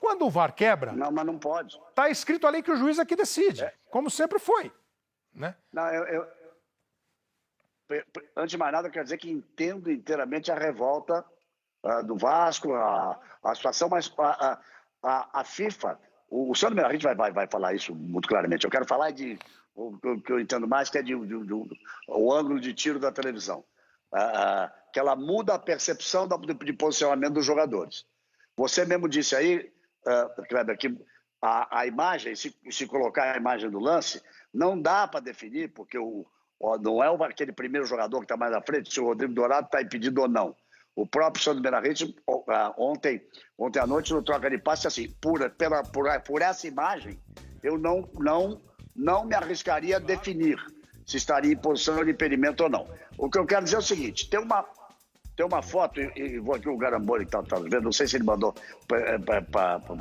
quando o VAR quebra... Não, mas não pode. Está escrito ali que o juiz aqui decide, como sempre foi. Né? Não, antes de mais nada, eu quero dizer que entendo inteiramente a revolta do Vasco, a situação, mas a FIFA, o Sandro Meirahit vai falar isso muito claramente. Eu quero falar o que eu entendo mais, que é o ângulo de tiro da televisão. Que ela muda a percepção de posicionamento dos jogadores. Você mesmo disse aí, Kleber, que a imagem, se colocar a imagem do lance, não dá para definir, porque não é aquele primeiro jogador que está mais à frente, se o Rodrigo Dourado está impedido ou não. O próprio Sandro Meirahit, ontem à noite, no troca de passe, assim, por essa imagem, eu não me arriscaria a definir se estaria em posição de impedimento ou não. O que eu quero dizer é o seguinte, tem uma foto, e vou aqui o Garamboni que está vendo, não sei se ele mandou,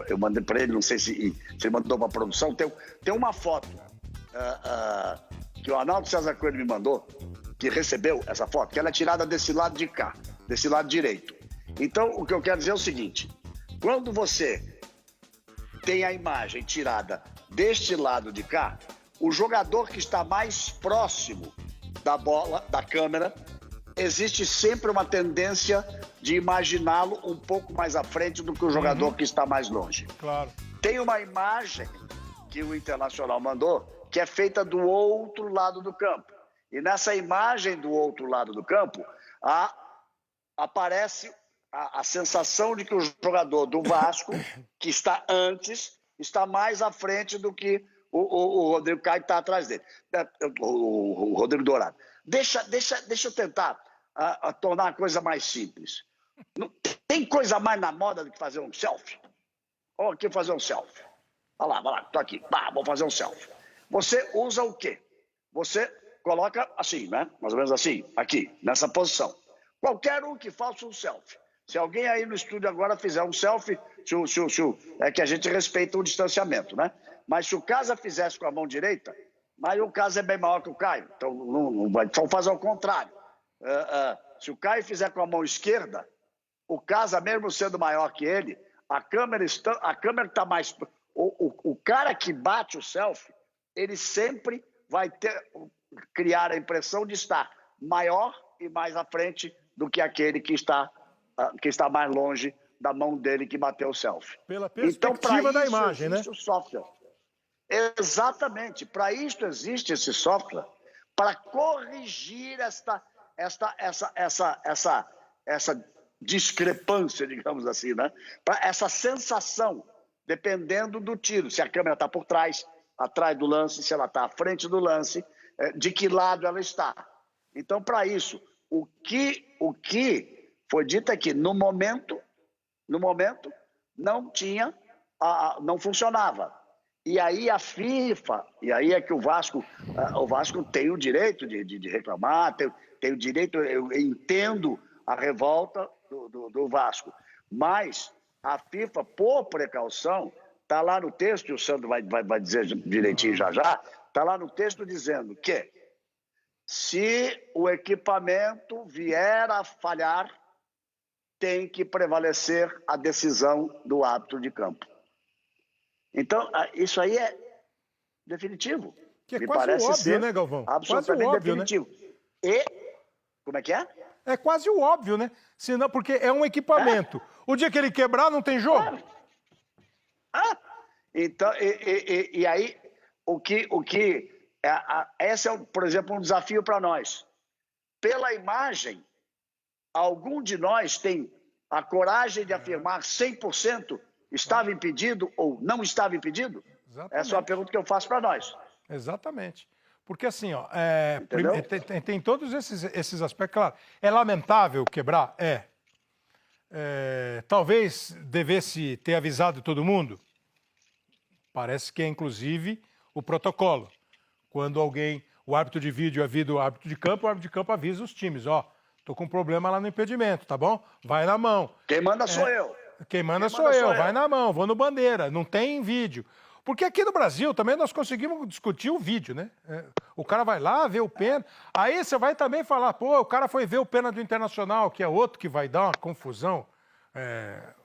eu mandei para ele, não sei se ele mandou para a produção, tem uma foto que o Arnaldo César Coelho me mandou, que recebeu essa foto, que ela é tirada desse lado de cá, desse lado direito. Então, o que eu quero dizer é o seguinte, quando você tem a imagem tirada deste lado de cá, o jogador que está mais próximo da bola, da câmera, existe sempre uma tendência de imaginá-lo um pouco mais à frente do que o jogador que está mais longe. Claro. Tem uma imagem que o Internacional mandou, que é feita do outro lado do campo. E nessa imagem do outro lado do campo, aparece a sensação de que o jogador do Vasco, que está antes, está mais à frente do que o Rodrigo Caio está atrás dele. O Rodrigo Dourado. Deixa eu tentar tornar a coisa mais simples. Tem coisa mais na moda do que fazer um selfie? Olha aqui fazer um selfie. Vai lá, tô aqui. Vou fazer um selfie. Você usa o quê? Você coloca assim, né? Mais ou menos assim, aqui, nessa posição. Qualquer um que faça um selfie. Se alguém aí no estúdio agora fizer um selfie, é que a gente respeita o distanciamento, né? Mas se o Casa fizesse com a mão direita, mas o Casa é bem maior que o Caio, então não vai fazer ao contrário. Se o Caio fizer com a mão esquerda, o Casa, mesmo sendo maior que ele, a câmera está mais... O cara que bate o selfie, ele sempre vai criar a impressão de estar maior e mais à frente do que aquele que está mais longe da mão dele que bateu o selfie. Pela perspectiva da imagem, né? O software. Exatamente. Para isso existe esse software, para corrigir essa discrepância, digamos assim, né? Para essa sensação, dependendo do tiro, se a câmera está por trás, atrás do lance, se ela está à frente do lance, de que lado ela está. Então, para isso, o que foi dito é que no momento não funcionava. E aí a FIFA, e aí é que o Vasco tem o direito de reclamar, tem o direito, eu entendo a revolta do Vasco, mas a FIFA, por precaução, está lá no texto, e o Sandro vai dizer direitinho já, está lá no texto dizendo que se o equipamento vier a falhar, tem que prevalecer a decisão do árbitro de campo. Então, isso aí é definitivo. Que é Me quase parece óbvio, ser né, Galvão? absolutamente Quase óbvio, definitivo. Né? E, como é que é? É quase o óbvio, né? Senão, porque é um equipamento. O dia que ele quebrar, não tem jogo. Então, e aí, esse é, por exemplo, um desafio para nós. Pela imagem, algum de nós tem a coragem de afirmar 100% estava impedido ou não estava impedido? Exatamente. Essa é uma pergunta que eu faço para nós. Exatamente. Porque assim, ó, tem todos esses aspectos. Claro, é lamentável quebrar? Talvez devesse ter avisado todo mundo? Parece que é, inclusive, o protocolo. Quando o árbitro de vídeo avisa o árbitro de campo, o árbitro de campo avisa os times. Tô com um problema lá no impedimento, tá bom? Vai na mão. Quem manda sou eu. Quem manda sou eu, vai na mão, vou no bandeira, não tem vídeo. Porque aqui no Brasil também nós conseguimos discutir o vídeo, né? O cara vai lá, vê o pênalti, aí você vai também falar, pô, o cara foi ver o pênalti do Internacional, que é outro que vai dar uma confusão.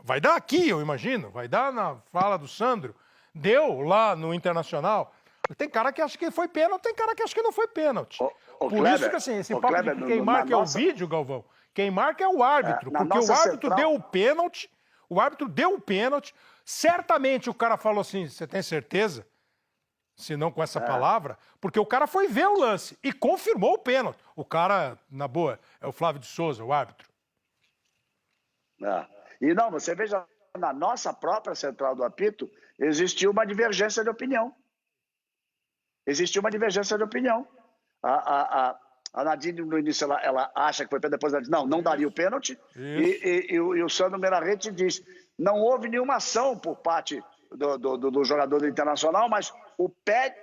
Vai dar aqui, eu imagino, vai dar na fala do Sandro. Deu lá no Internacional. Tem cara que acha que foi pênalti, tem cara que acha que não foi pênalti. Ô, Por Kleber, isso que assim, esse papo Kleber, de quem marca é o vídeo, Galvão, quem marca é o árbitro, porque o árbitro deu o árbitro deu o pênalti, certamente o cara falou assim, você tem certeza? Se não com essa palavra, porque o cara foi ver o lance e confirmou o pênalti. O cara, na boa, é o Flávio de Souza, o árbitro. E não, você veja, na nossa própria central do apito, existiu uma divergência de opinião. Existiu uma divergência de opinião. A Nadine, no início, ela acha que foi pênalti, depois ela diz, não daria o pênalti. E o Sandro Meirahete diz, não houve nenhuma ação por parte do jogador do Internacional, mas o pé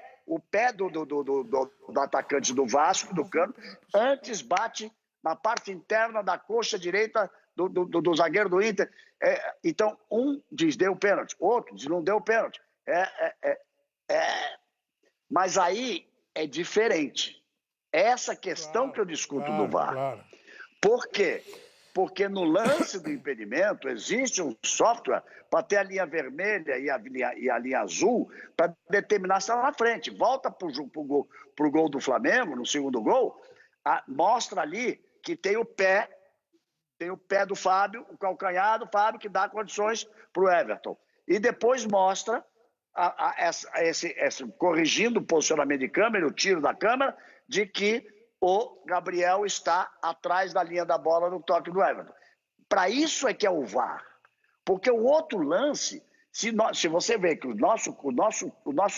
do atacante do Vasco, do Cano, antes bate na parte interna da coxa direita do zagueiro do Inter. Então, um diz deu pênalti, outro diz não deu pênalti. Mas aí é diferente. Essa questão que eu discuto do VAR. Claro. Por quê? Porque no lance do impedimento existe um software para ter a linha vermelha e a linha azul para determinar se está na frente. Volta para o gol do Flamengo, no segundo gol, mostra ali que tem o pé do Fábio, o calcanhar do Fábio, que dá condições para o Everton. E depois mostra, corrigindo o posicionamento de câmera, o tiro da câmera, de que o Gabriel está atrás da linha da bola no toque do Everton. Para isso é que é o VAR. Porque o outro lance, se você vê que o nosso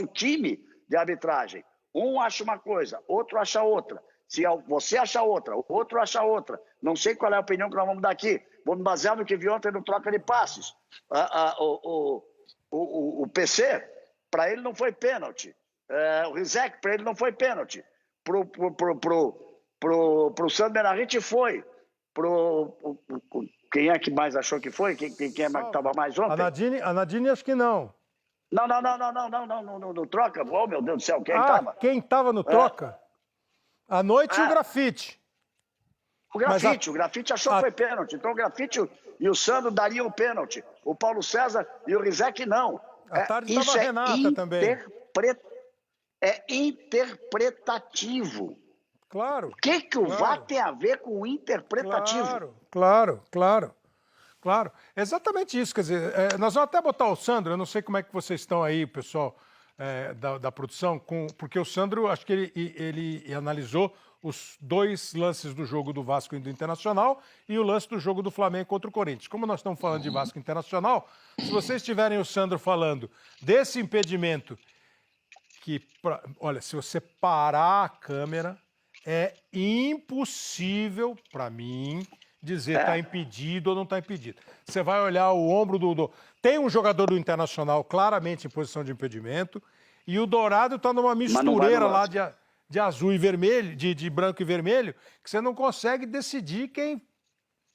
time de arbitragem, um acha uma coisa, outro acha outra. Se você acha outra, o outro acha outra. Não sei qual é a opinião que nós vamos dar aqui. Vamos basear no que vi ontem no troca de passes. O PC, para ele não foi pênalti. O Rizek, para ele não foi pênalti. Pro Sandro Meirahete foi. Quem é que mais achou que foi? Quem é que estava mais ontem? A Nadine acho que não. Não, no troca. Oh, meu Deus do céu, quem estava? Quem estava no troca? À noite o Grafite. O Grafite achou que foi pênalti. Então o Grafite e o Sandro dariam o pênalti. O Paulo César e o Rizek não. À tarde estava a Renata também. É interpretativo. Claro. O que o VAR tem a ver com o interpretativo? Claro. Exatamente isso. Quer dizer, nós vamos até botar o Sandro, eu não sei como é que vocês estão aí, pessoal da produção, porque o Sandro, acho que ele analisou os dois lances do jogo do Vasco e do Internacional e o lance do jogo do Flamengo contra o Corinthians. Como nós estamos falando de Vasco Internacional, se vocês tiverem o Sandro falando desse impedimento, olha, se você parar a câmera, é impossível, para mim, dizer está impedido ou não está impedido. Você vai olhar o ombro Tem um jogador do Internacional claramente em posição de impedimento e o Dourado está numa mistureira lá de azul e vermelho, de branco e vermelho, que você não consegue decidir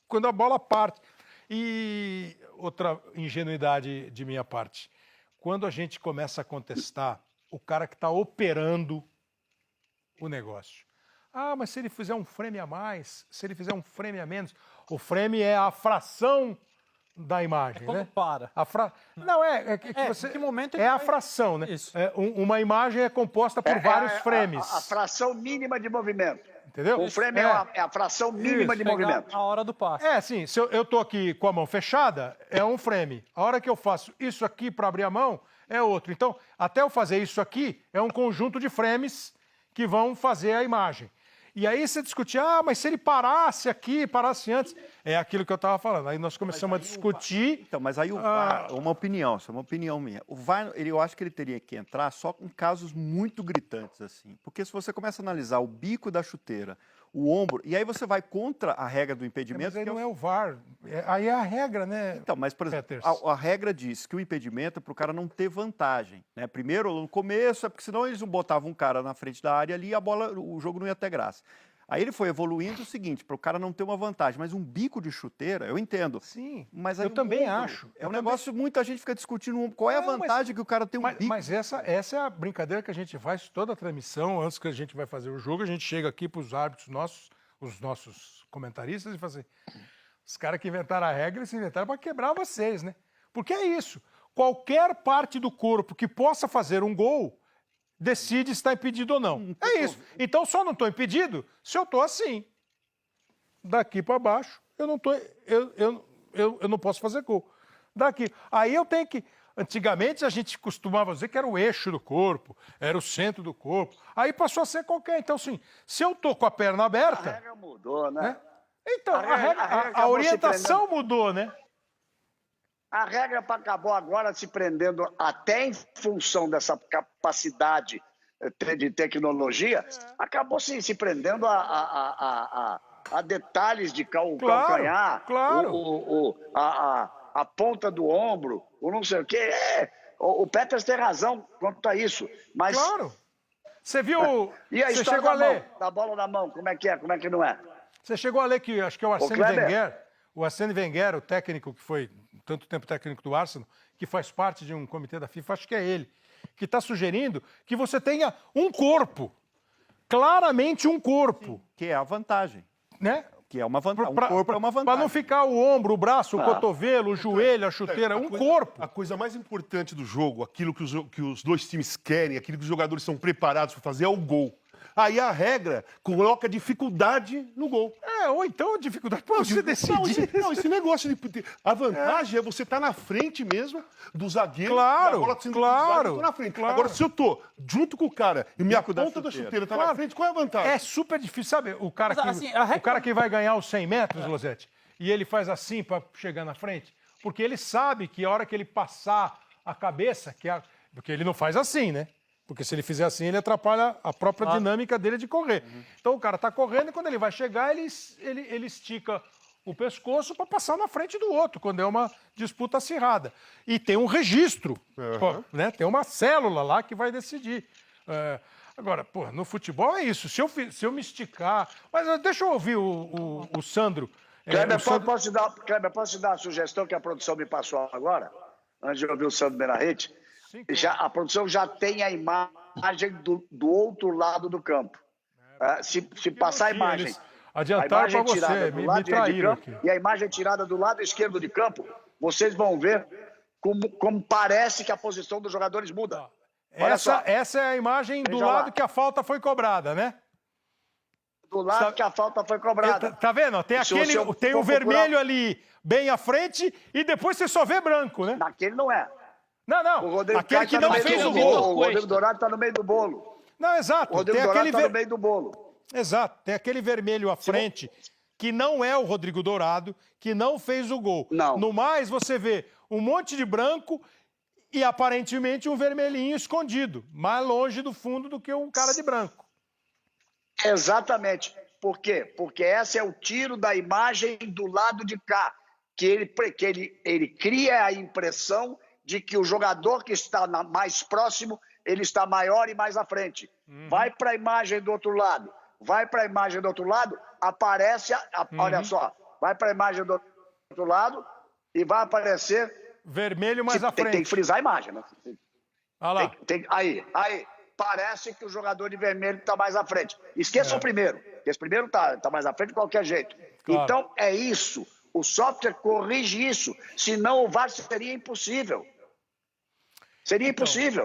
quando a bola parte. E outra ingenuidade de minha parte, quando a gente começa a contestar o cara que está operando o negócio. Mas se ele fizer um frame a mais, se ele fizer um frame a menos, o frame é a fração da imagem, quando né? para. Não, que momento a fração, né? Isso. Uma imagem é composta por vários frames. A fração mínima de movimento. Entendeu? O frame é a fração mínima de movimento. A hora do passe. Sim, se eu tô aqui com a mão fechada, é um frame. A hora que eu faço isso aqui para abrir a mão, é outro. Então, até eu fazer isso aqui, é um conjunto de frames que vão fazer a imagem. E aí você discutir, mas se ele parasse aqui, parasse antes, é aquilo que eu estava falando. Aí nós começamos a discutir... Então, mas aí o VAR, uma opinião, isso é uma opinião minha. O VAR, eu acho que ele teria que entrar só com casos muito gritantes, assim. Porque se você começa a analisar o bico da chuteira, o ombro, e aí você vai contra a regra do impedimento... Mas aí não é o VAR, aí é a regra, né? Então, mas, por exemplo, a regra diz que o impedimento é para o cara não ter vantagem, né? Primeiro, no começo, porque senão eles não botavam um cara na frente da área ali e o jogo não ia ter graça. Aí ele foi evoluindo o seguinte, para o cara não ter uma vantagem, mas um bico de chuteira, eu entendo. Sim, mas eu também acho. É um negócio, muita gente fica discutindo qual é a vantagem que o cara tem um bico. Mas essa é a brincadeira que a gente faz toda a transmissão, antes que a gente vai fazer o jogo, a gente chega aqui para os árbitros nossos, os nossos comentaristas, e fala assim, Os caras que inventaram a regra, eles inventaram para quebrar vocês, né? Porque é isso. Qualquer parte do corpo que possa fazer um gol decide se está impedido ou não. É isso. Então só não estou impedido se eu estou assim. Daqui para baixo, eu não tô, eu não posso fazer gol. Daqui. Aí eu tenho que. Antigamente a gente costumava dizer que era o eixo do corpo, era o centro do corpo. Aí passou a ser qualquer. Então, assim, se eu tô com a perna aberta. A regra mudou, né? Então, a orientação mudou, né? A regra acabou agora se prendendo até em função dessa capacidade de tecnologia, acabou se prendendo a detalhes de calcanhar, claro. a ponta do ombro, o não sei o quê. O Peters tem razão quanto a isso. Mas... Claro. Você viu... E a você história chegou a ler? da bola na mão, como é que é, como é que não é? Você chegou a ler que, acho que é o Arsène Wenger, o técnico que foi tanto tempo técnico do Arsenal, que faz parte de um comitê da FIFA, acho que é ele, que está sugerindo que você tenha um corpo, claramente um corpo. Que é a vantagem. Né? Que é uma vantagem. Um corpo é uma vantagem. Para não ficar o ombro, o braço, o cotovelo, o joelho, a chuteira, corpo. A coisa mais importante do jogo, aquilo que os dois times querem, aquilo que os jogadores são preparados para fazer é o gol. Aí a regra coloca dificuldade no gol. Ou então dificuldade para você decidir. Esse negócio de... A vantagem é você estar na frente mesmo do zagueiro. Claro, a bola sendo claro. Eu tô na frente. Claro. Agora, se eu tô junto com o cara e minha ponta da chuteira tá na frente, qual é a vantagem? É super difícil, sabe? O cara, o cara que vai ganhar os 100 metros, Losetti, e ele faz assim para chegar na frente, porque ele sabe que a hora que ele passar a cabeça, porque ele não faz assim, né? Porque se ele fizer assim, ele atrapalha a própria dinâmica dele de correr. Então o cara está correndo e quando ele vai chegar, ele estica o pescoço para passar na frente do outro, quando é uma disputa acirrada. E tem um registro, né? Tem uma célula lá que vai decidir. Agora, no futebol é isso. Se eu me esticar... Mas deixa eu ouvir o Sandro. Kleber, posso te dar a sugestão que a produção me passou agora? Antes de ouvir o Sandro Meirahit? A produção já tem a imagem do outro lado do campo. Se passar a imagem... Adiantaram para você, me traíram aqui. E a imagem tirada do lado esquerdo de campo, vocês vão ver como parece que a posição dos jogadores muda. Essa é a imagem do lado que a falta foi cobrada, né? Do lado que a falta foi cobrada. Tá vendo? Tem o vermelho ali bem à frente e depois você só vê branco, né? Naquele não é. Não. Aquele que não fez o gol. O Rodrigo Dourado está no meio do bolo. Não, exato. O Rodrigo Dourado está no meio do bolo. Exato. Tem aquele vermelho à frente que não é o Rodrigo Dourado, que não fez o gol. Não. No mais, você vê um monte de branco e aparentemente um vermelhinho escondido, mais longe do fundo do que um cara de branco. Exatamente. Por quê? Porque esse é o tiro da imagem do lado de cá, que ele cria a impressão de que o jogador que está mais próximo, ele está maior e mais à frente. Vai para a imagem do outro lado. Aparece, olha só, vai para a imagem do outro lado e vai aparecer... Vermelho mais à frente. Tem que frisar a imagem, né? Olha lá. Aí, parece que o jogador de vermelho está mais à frente. Esqueça o primeiro, porque esse primeiro está mais à frente de qualquer jeito. Claro. Então, é isso. O software corrige isso. Senão o VAR seria impossível. Seria impossível.